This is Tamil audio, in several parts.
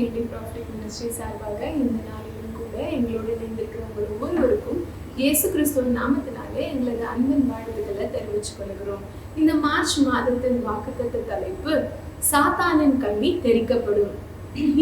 கிரியேட்டிவ் ப்ராஃபிட் மினிஸ்ட்ரி சார்பாக இந்த நாளிலும் கூட எங்களோடு இணைந்திருக்கிற உங்கள் ஒவ்வொருவருக்கும் இயேசு கிறிஸ்துவின் நாமத்தினாலே எங்களது அன்பின் வாழ்த்துக்களை தெரிவித்துக் கொள்கிறோம். இந்த மார்ச் மாதத்தின் வாக்குத்தத்த தலைப்பு சாத்தானின் கண்ணி தெரிக்கப்படும்.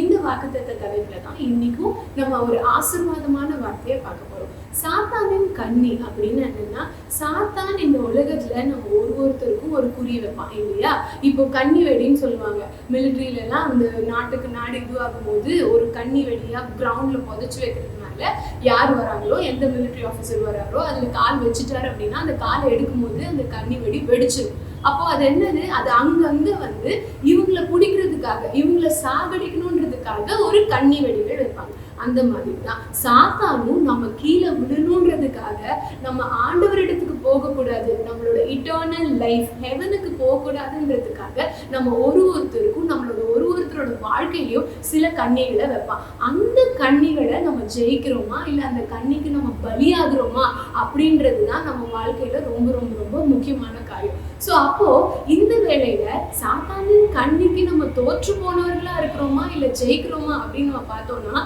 இந்த வாக்குத்தத்த தலைப்புல தான் இன்னைக்கும் நம்ம ஒரு ஆசீர்வாதமான வார்த்தையை பார்க்க போறோம். சாத்தானின் கண்ணி அப்படின்னு என்னன்னா, சாத்தான் இந்த உலகத்துல நம்ம ஒருத்தருக்கும் ஒரு குறி வைப்பான் இல்லையா? இப்போ கண்ணி வெடின்னு சொல்லுவாங்க. மிலிட்ரியில எல்லாம் அந்த நாட்டுக்கு நாடு இதுவாகும் போது ஒரு கண்ணி வெடியா கிரவுண்ட்ல புதைச்சு வைக்கிறதுனால யார் வராங்களோ, எந்த மிலிட்ரி ஆஃபீஸர் வராரோ அதுல கால் வச்சுட்டாரு அப்படின்னா அந்த காலை எடுக்கும் போது அந்த கண்ணி வெடி வெடிச்சிடும். அப்போ அது என்னது, அது அங்கங்க வந்து இவங்களை பிடிக்கிறதுக்காக, இவங்களை சாகடிக்கணுன்றதுக்காக ஒரு கண்ணி வெடிகள் வைப்பாங்க. அந்த மாதிரி தான் சாத்தானும் நம்ம கீழே விடணுன்றதுக்காக, நம்ம ஆண்டவரிடத்துக்கு போகக்கூடாது, நம்மளோட இட்டர்னல் லைஃப் ஹெவனுக்கு போகக்கூடாதுன்றதுக்காக நம்ம ஒருத்தருக்கும் நம்மளோட ஒருத்தரோட வாழ்க்கையிலையும் சில கண்ணிகளை வைப்பான். அந்த கண்ணிகளை நம்ம ஜெயிக்கிறோமா இல்லை அந்த கண்ணிக்கு நம்ம பலியாகிறோமா அப்படின்றது தான் நம்ம வாழ்க்கையில ரொம்ப ரொம்ப ரொம்ப முக்கியமான காரியம். ஸோ அப்போ இந்த வேளையில சாத்தானின் கண்ணிக்கு நம்ம தோற்று போனவர்களா இருக்கிறோமா இல்லை ஜெயிக்கிறோமா அப்படின்னு நம்ம பார்த்தோம்னா,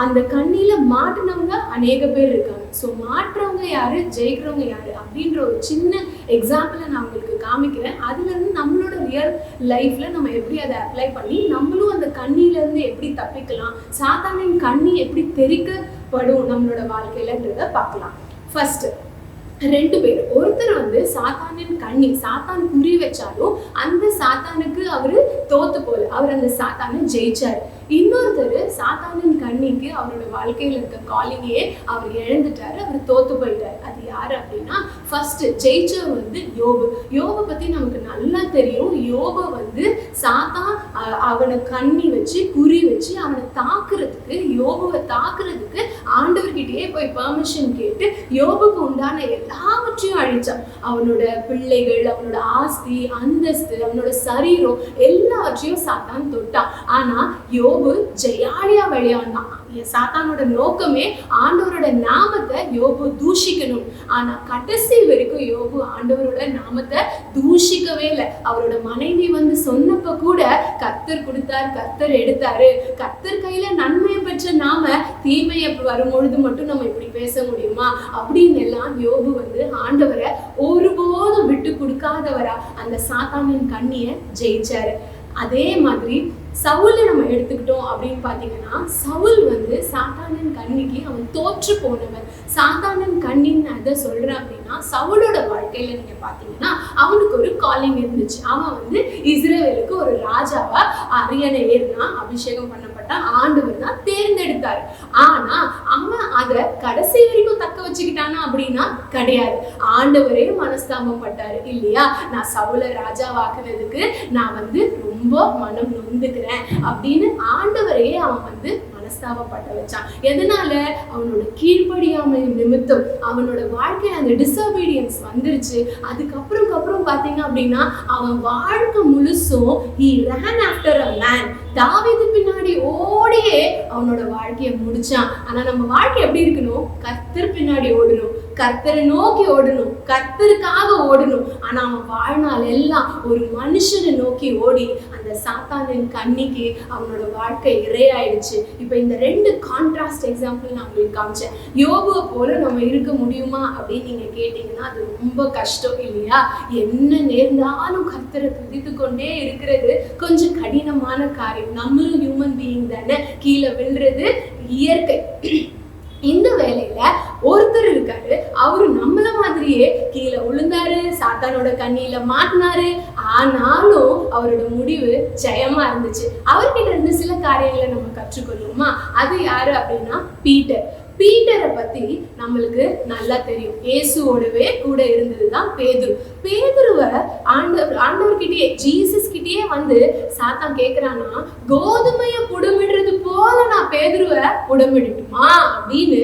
அந்த கண்ணியில மாட்டினவங்க அநேக பேர் இருக்காங்க. ஸோ மாற்றுறவங்க யாரு, ஜெயிக்கிறவங்க யாரு அப்படின்ற ஒரு சின்ன எக்ஸாம்பிளை நான் உங்களுக்கு காமிக்கிறேன். அதுல இருந்து நம்மளோட ரியல் லைஃப்ல நம்ம எப்படி அதை அப்ளை பண்ணி நம்மளும் அந்த கண்ணியில இருந்து எப்படி தப்பிக்கலாம், சாத்தானின் கண்ணி எப்படி தெரிக்கப்படும் நம்மளோட வாழ்க்கையிலன்றத பார்க்கலாம். ஃபர்ஸ்ட் ரெண்டு பேர், ஒருத்தர் வந்து சாத்தானின் கண்ணி, சாத்தான் குறி வச்சாலும் அந்த சாத்தானுக்கு அவரு தோத்து போல, அவர் அந்த சாத்தானை ஜெயிச்சாரு. இன்னொருத்தர் சாத்தானின் கண்ணிக்கு அவரோட வாழ்க்கையில இருக்க காலிங்கையே அவர் இழந்துட்டாரு, அவர் தோத்து போயிட்டாரு. அது யாரு அப்படின்னா, ஃபர்ஸ்ட் ஜெயிச்சவர் வந்து யோபு. யோபை பத்தி நமக்கு நல்லா தெரியும். யோபை வந்து சாத்தான் அவனை கண்ணி வச்சு குறி வச்சு அவனை தாக்குறதுக்கு, யோபுவை தாக்குறதுக்கு ஆண்டவர்கிட்டயே போய் பெர்மிஷன் கேட்டு யோபுக்கு உண்டான எல்லாவற்றையும் அழிச்சான். அவனோட பிள்ளைகள், அவனோட ஆஸ்தி அந்தஸ்து, அவனோட சரீரம் எல்லாவற்றையும் சாத்தான் தொட்டான். ஆனா யோபு ஜெயாலியா வெளியானான். சாத்தானோட நோக்கமே ஆண்டவரோட நாமத்தை யோபு தூஷிக்கணும். ஆனா கடைசி வரைக்கும் யோபு ஆண்டவரோட நாமத்தை தூஷிக்கவே இல்லை. அவரோட மனைவி வந்து சொன்னப்ப கூட கர்த்தர் கொடுத்தார், கர்த்தர் எடுத்தாரு, கர்த்தர் கையில நன்மையை பெற்ற நாம தீமையை வரும்பொழுது மட்டும் நம்ம இப்படி பேச முடியுமா அப்படின்னு எல்லாம் யோபு வந்து ஆண்டவரை ஒருபோதும் விட்டு கொடுக்காதவரா அந்த சாத்தானின் கண்ணியை ஜெயிச்சாரு. அதே மாதிரி சவுலை நம்ம எடுத்துக்கிட்டோம் அப்படின்னு பார்த்தீங்கன்னா, சவுல் வந்து சாத்தானின் கண்ணிக்கு அவன் தோற்று போனவன். சாத்தானின் கண்ணின்னு எதை சொல்றேன் அப்படின்னா, சவுலோட வாழ்க்கையில நீங்க பார்த்தீங்கன்னா அவனுக்கு ஒரு காலிங் இருந்துச்சு. அவன் வந்து இஸ்ரவேலுக்கு ஒரு ராஜாவா அரியணை ஏறினா, அபிஷேகம் பண்ணப்பட்டான், ஆண்டவர் தான் தேர்ந்தெடுத்தாரு. ஆனா அவன் அதை கடைசி வரைக்கும் தக்க வச்சுக்கிட்டானா அப்படின்னா கிடையாது. ஆண்டவரே மனஸ்தாபம் பட்டாரு இல்லையா, நான் சவுலை ராஜாவாக்குனதுக்கு நான் வந்து ரொம்ப மனம் நொந்துக்கிறேன் அப்படின்னு ஆண்டவரையே அவன் வந்து மனஸ்தாபப்பட்ட வச்சான். எதனால? அவனோட கீழ்ப்படியாமை நிமித்தம் அவனோட வாழ்க்கையில அந்த டிசோபீடியன்ஸ் வந்துருச்சு. அதுக்கப்புறம் பாத்தீங்க அப்படின்னா அவன் வாழ்க்கை முழுசும் he ran after a man, தாவீது பின்னாடி ஓடியே அவனோட வாழ்க்கையை முடிச்சான். ஆனா நம்ம வாழ்க்கை எப்படி இருக்கணும்? கர்த்தர் பின்னாடி ஓடணும், கர்த்தரை நோக்கி ஓடணும், கர்த்தருக்காக ஓடணும். ஆனா அவன் வாழ்நாள் எல்லாம் ஒரு மனுஷனை நோக்கி ஓடி அந்த சாத்தானின் கண்ணிக்கு அவனோட வாழ்க்கை இரையாயிடுச்சு. இப்ப இந்த ரெண்டு கான்ட்ராஸ்ட் எக்ஸாம்பிள் நான் உங்களுக்கு காமிச்சேன். யோபுவை போல நம்ம இருக்க முடியுமா அப்படின்னு நீங்க கேட்டீங்கன்னா அது ரொம்ப கஷ்டம் இல்லையா? என்ன நேர்ந்தாலும் கர்த்தரை துதித்து கொண்டே இருக்கிறது கொஞ்சம் கடினமான காரியம். நம்மளும் ஹியூமன் பீயிங் தானே, கீழே விழுறது இயற்கை. இந்த வேலையில ஒருத்தர் இருக்காரு, அவரு நம்மள மாதிரியே கீழே விழுந்தாரு, சாத்தானோட கண்ணியில மாட்டினாரு. ஆனாலும் அவரோட முடிவு ஜெயமா இருந்துச்சு. அவர்கிட்ட இருந்து சில காரியங்களை நம்ம கற்றுக்கொள்ளுமா? அது யாரு அப்படின்னா பீட்டர். பீட்டரை பத்தி நம்மளுக்கு நல்லா தெரியும். இயேசுவோடவே கூட இருந்ததுதான் பேதுரு. பேதுருவை ஆண்டவர்கிட்டயே, ஜீசஸ் கிட்டயே வந்து சாத்தான் கேட்கிறானா, கோதுமைய புடமிடுறது போல நான் பேதுருவை புடமிடட்டுமா அப்படின்னு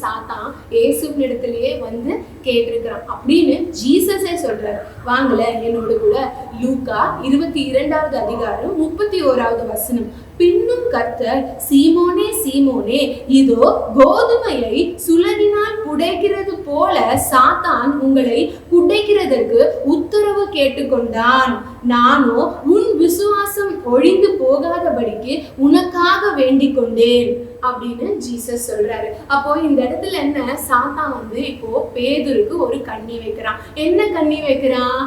சாத்தான் இயேசுவின் இடத்திலேயே வந்து கேட்டிருக்கிறான் அப்படின்னு ஜீசஸே சொல்றாரு. வாங்கல என்னோட கூட லூக்கா 22வது அதிகாரம் 31வது வசனம். பின்னும் கர்த்தர், சீமோனே சீமோனே, இதோ கோதுமையை சுலகினால் புடைக்கிறது போல சாத்தான் உங்களை புடைக்கிறதற்கு உத்தரவு கேட்டுக்கொண்டான். நானோ உன் விசுவாசம் ஒழிந்து போகாதபடிக்கு உனக்காக வேண்டிக் கொண்டேன் அப்படின்னு ஜீசஸ் சொல்றாரு. அப்போ இந்த இடத்துல என்ன, சாத்தான் இப்போ பேதுருக்கு ஒரு கண்ணி வைக்கிறான். என்ன கண்ணி வைக்கிறான்?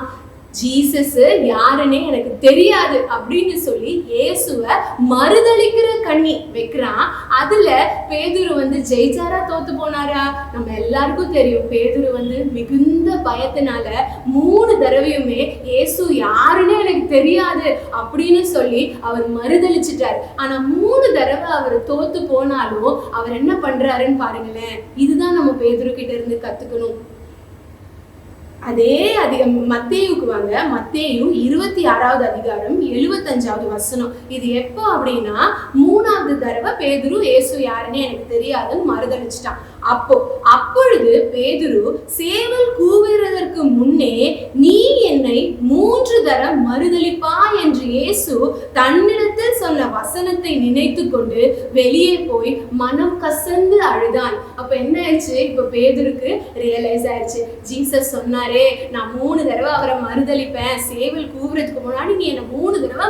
ஜீசஸ் யாருன்னே எனக்கு தெரியாது அப்படின்னு சொல்லி இயேசுவை மறுதளிக்கிற கண்ணி வைக்கிறான். அதுல பேதுரு ஜெயிச்சாரா தோத்து போனாரா? நம்ம எல்லாருக்கும் தெரியும். பேதுரு மிகுந்த பயத்தினால 3 தடவையுமே இயேசு யாருன்னே எனக்கு தெரியாது அப்படின்னு சொல்லி அவர் மறுதளிச்சிட்டார். ஆனா 3 தடவை அவர் தோத்து போனாலும் அவர் என்ன பண்றாருன்னு பாருங்களேன். இதுதான் நம்ம பேதுரு கிட்ட இருந்து கத்துக்கணும். அதே மத்தேயுக்கு வாங்க. மத்தேயு 26வது அதிகாரம் 75வது வசனம். இது எப்போ அப்படின்னா, 3வது தடவை பேதுரு இயேசு யாருன்னு எனக்கு தெரியாதுன்னு மறுதளிச்சிட்டான். அப்பொழுது பேதுரு, சேவல் கூவுகிறதற்கு முன்னே நீ என்னை 3 தடவை மறுதளிப்பா என்று இயேசு தன்னிடத்தில் சொன்ன வசனத்தை நினைத்து கொண்டு வெளியே போய் மனம் கசந்து அழுதான். அப்ப என்ன ஆயிடுச்சு? இப்ப பேதுருக்கு ரியலைஸ் ஆயிடுச்சு. ஜீசஸ் சொன்னாரே, நான் 3 தடவை அவரை மறுதளிப்பேன், சேவல் கூவுறதுக்கு முன்னாடி நீ என்ன 3 தடவை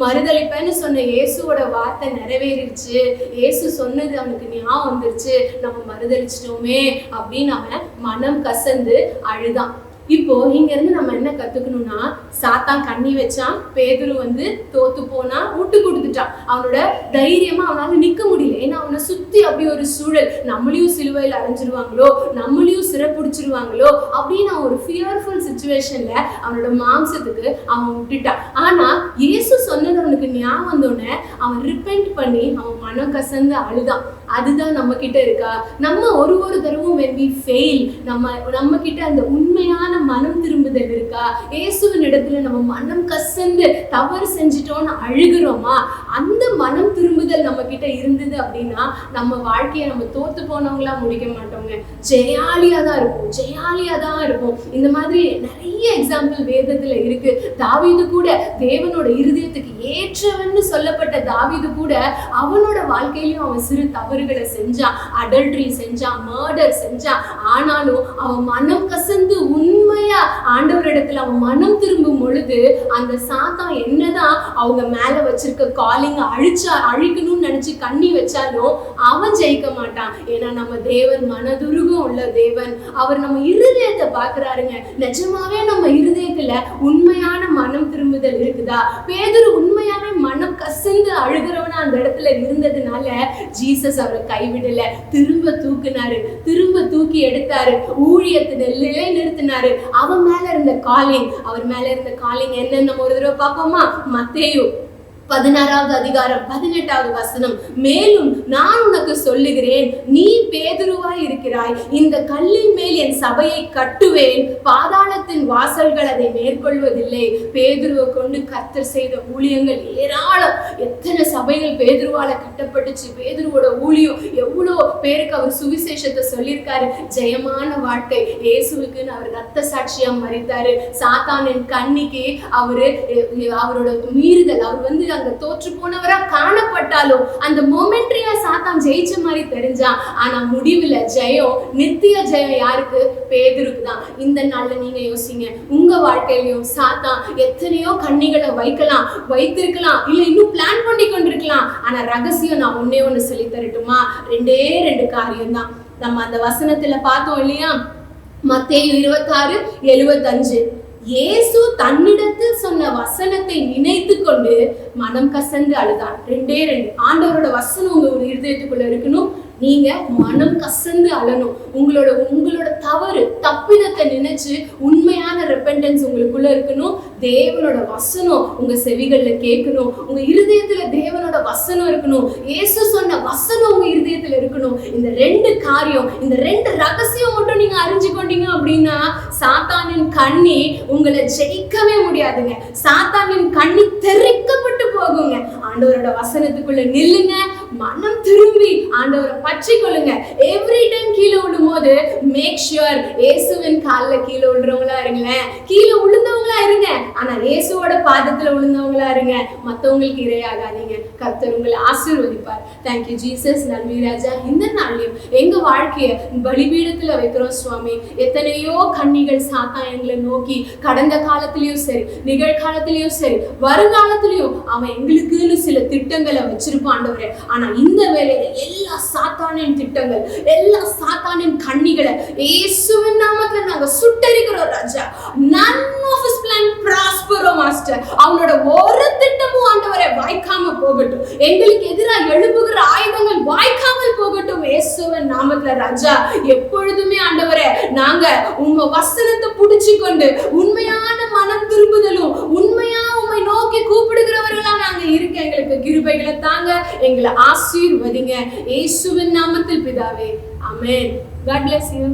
மறுதளிப்பேன்னு சொன்ன இயேசுவோட வார்த்தை நிறைவேறிடுச்சு. இயேசு சொன்னது அவனுக்கு ஞாபகம் வந்துருச்சு. நம்ம மறுதளிச்சிட்டோமே அப்படின்னு அவன் மனம் கசந்து அழுதான். இப்போ இங்க இருந்து நம்ம என்ன கத்துக்கணும்னா, சாத்தான் கண்ணி வச்சான், பேதுரு தோத்து போனா, விட்டு கொடுத்துட்டான். அவனோட தைரியமா அவனால நிக்க முடியல. ஏன்னா அவனை சுத்தி அப்படி ஒரு சூழல், நம்மளையும் சிலுவையில் அரைஞ்சிருவாங்களோ, நம்மளையும் சிறைப்பிடிச்சிருவாங்களோ அப்படின்னு அவன் ஒரு ஃபியர்ஃபுல் சிச்சுவேஷன்ல அவனோட மாம்சத்துக்கு அவன் விட்டுட்டான். ஆனா இயேசு சொன்னது அவனுக்கு ஞாபகம் வந்தோடனே அவன் ரிப்பெண்ட் பண்ணி அவன் மனம் கசந்து அழுதான். அதுதான் நம்ம கிட்ட இருக்கா? நம்ம ஒரு தடவும் when we fail, நம்ம கிட்ட அந்த உண்மையான மனம் திரும்புதல் இருக்கா? இயேசுவின் இடத்துல நம்ம மனம் கசந்து தவறு செஞ்சிட்டோம்னு அழுகிறோமா? அந்த மனம் திரும்புதல் நம்ம கிட்ட இருந்தது அப்படின்னா நம்ம வாழ்க்கையை நம்ம தோத்து போனவங்களா முடிக்க மாட்டோங்க. ஜெயாலியா தான் இருப்போம். இந்த மாதிரி நிறைய எக்ஸாம்பிள் வேதத்துல இருக்கு. தாவீது கூட தேவனோட இருதயத்துக்கு ஏற்றவன்னு சொல்லப்பட்ட தாவீது கூட அவனோட வாழ்க்கையிலும் அவன் சிறு தவறுகளை செஞ்சான், அடல்ட்ரி செஞ்சான், மர்டர் செஞ்சான். ஆனாலும் அவன் மனம் கசந்து உண்மையா ஆண்டவரிடத்துல அவன் மனம் திரும்பும் பொழுது அந்த சாத்தான் என்னதான் அவங்க மேல வச்சிருக்க காலிங்க அழிக்கணும்னு நினைச்சு கண்ணி வச்சாலும் அவன் ஜெயிக்க மாட்டான். ஏன்னா நம்ம தேவன் மனதுருகம் உள்ள தேவன். அவர் நம்ம இருதயத்தை பாக்குறாருங்க. நிஜமாவே நம்ம இருதயத்துல உண்மையான மனம் திரும்புதல் இருக்குதா? பேதுரு உண்மையாவே மனம் கசந்து அழுகிறவனா அந்த இடத்துல இருந்ததுனால ஜீசஸ் அவரை கைவிடல, திரும்ப தூக்குனாரு, திரும்ப தூக்கி எடுத்தாரு, ஊழியத்தை நிறுத்தினாரு. அவர் மேல இருந்த காலிங் என்னன்னு ஒரு தடவை பார்ப்போமா? மத்தேயு 16வது அதிகாரம் 18வது வசனம். மேலும் நான் உனக்கு சொல்லுகிறேன், நீ பேதுருவாய் இருக்கிறாய், இந்த கல்லின் மேல் என் சபையை கட்டுவேன், பாதாளத்தின் வாசல்கள் அதை மேற்கொள்வதில்லை. பேதுருவை கொண்டு கர்த்தர் செய்த ஊழியங்கள் ஏராளம். எத்தனை சபைகள் பேதுருவால கட்டப்பட்டுச்சு. பேதுருவோட ஊழியம் எவ்வளோ பேருக்கு அவர் சுவிசேஷத்தை சொல்லியிருக்காரு. ஜெயமான வாழ்க்கை. இயேசுவுக்குன்னு அவர் ரத்த சாட்சியா மரித்தாரு. சாத்தானின் கண்ணிக்கு அவரோட மீறுதல், அவர் அங்க தோற்று போனவரா காணப்பட்டாலும் அந்த மொமெண்ட்ரியா சாத்தான் ஜெயிச்ச மாதிரி தெரிஞ்சான். ஆனா முடிவுல ஜெயம், நித்திய ஜெயம் யாருக்கு? பேதுருக்கு தான். இந்த நாள்ல நீங்க யோசிங்க, உங்க வாழ்க்கையிலும் சாத்தான் எத்தனையோ கண்ணிகளை வைத்திருக்கலாம், இல்ல இன்னும் பிளான் பண்ணி கொண்டிருக்கலாம். ஆனா ரகசியம் நான் ஒண்ணு சொல்லி தரட்டுமா? 2 காரியம் தான். நம்ம அந்த வசனத்துல பார்த்தோம் இல்லையா? மத்தேயு 26:75. இயேசு தன்னிடத்தில் சொன்ன வசனத்தை நினைத்து கொண்டு மனம் கசந்து அழுதான். 2 ஆண்டவரோட வசனம் உங்க இருதயத்துக்குள்ள இருக்கணும். நீங்க மனம் கசந்து அழணும். உங்களோட தவறு தப்பிதத்தை நினைச்சு உண்மையான ரெபெண்டன்ஸ் உங்களுக்குள்ள இருக்கணும். தேவனோட வசனம் உங்க செவிகள்ல கேட்கணும். உங்க இருதயத்துல தேவனோட வசனம் இருக்கணும். இயேசு சொன்ன வசனம் உங்க இருதயத்துல இருக்கணும். இந்த 2 காரியம், இந்த 2 ரகசியம் மட்டும் நீங்க அறிஞ்சு கொண்டீங்க அப்படின்னா சாத்தானின் கண்ணி உங்களை ஜெயிக்கவே முடியாதுங்க. சாத்தானின் கண்ணி தெறிக்கப்பட்டு போகுங்க. ஆண்டவரோட வசனத்துக்குள்ள நில்லுங்க, மனம் திரும்பி ஆண்டவரை பற்றி கொள்ளுங்க. எவ்ரி டைம் கீழே விழும்போது மேக் ஷுர் இயேசுவின் காலில் கீழே விழுறவங்களா இருங்களேன். கீழே விழுந்தவங்களா இருங்க, ஆனா இயேசுவோட பாதத்துல விழுந்தவங்களா இருங்க. மத்தவங்களுக்கு இரையாகாதீங்க. கர்த்தர் உங்களை ஆசீர்வதிப்பார். Thank you Jesus. நன்றி ராஜா. இந்த நாள்லயும் எங்க வாழ்க்கைய பலிபீடத்துல வைக்கிறோம் சுவாமி. எத்தனையோ கண்ணிகள் சாத்தான் எங்களை நோக்கி கடந்த காலத்திலயும் சரி, நிகழ்காலத்திலயும் சரி, வருங்காலத்திலயும் அவன் எங்களுக்குன்னு சில திட்டங்களை வச்சிருப்பாண்டவரே. ஆனா இந்த வேலையில எல்லா சாத்தானின் திட்டங்கள், எல்லா சாத்தானின் கண்ணிகளை இயேசுவின் நாமத்துல நாங்க சுட்டரிக்கிறோம் ராஜா. none of his plan prosper master. அவனோட ஒரு திட்டமும் ஆண்டவரே வாய்க்காம போகட்டும். எங்களுக்கு எதிராக எழுப்புகிற ஆயுதங்கள் வாய்க்காமல் போகட்டும் இயேசுவின் நாமத்துல ராஜா. எப்பொழுதுமே ஆண்டவரே நாங்க உங்க வசனத்தை புடிச்சு கொண்டு உண்மையான மனம் திரும்புதலும் உண்மையா உம்மை நோக்கி கூப்பிடுகிறவர்களா நாங்க இருக்க எங்களுக்கு கிருபைகளை தாங்க. எங்களை ஆசீர்வதிங்க இயேசுவின் நாமத்தில் பிதாவே. ஆமென். God bless you.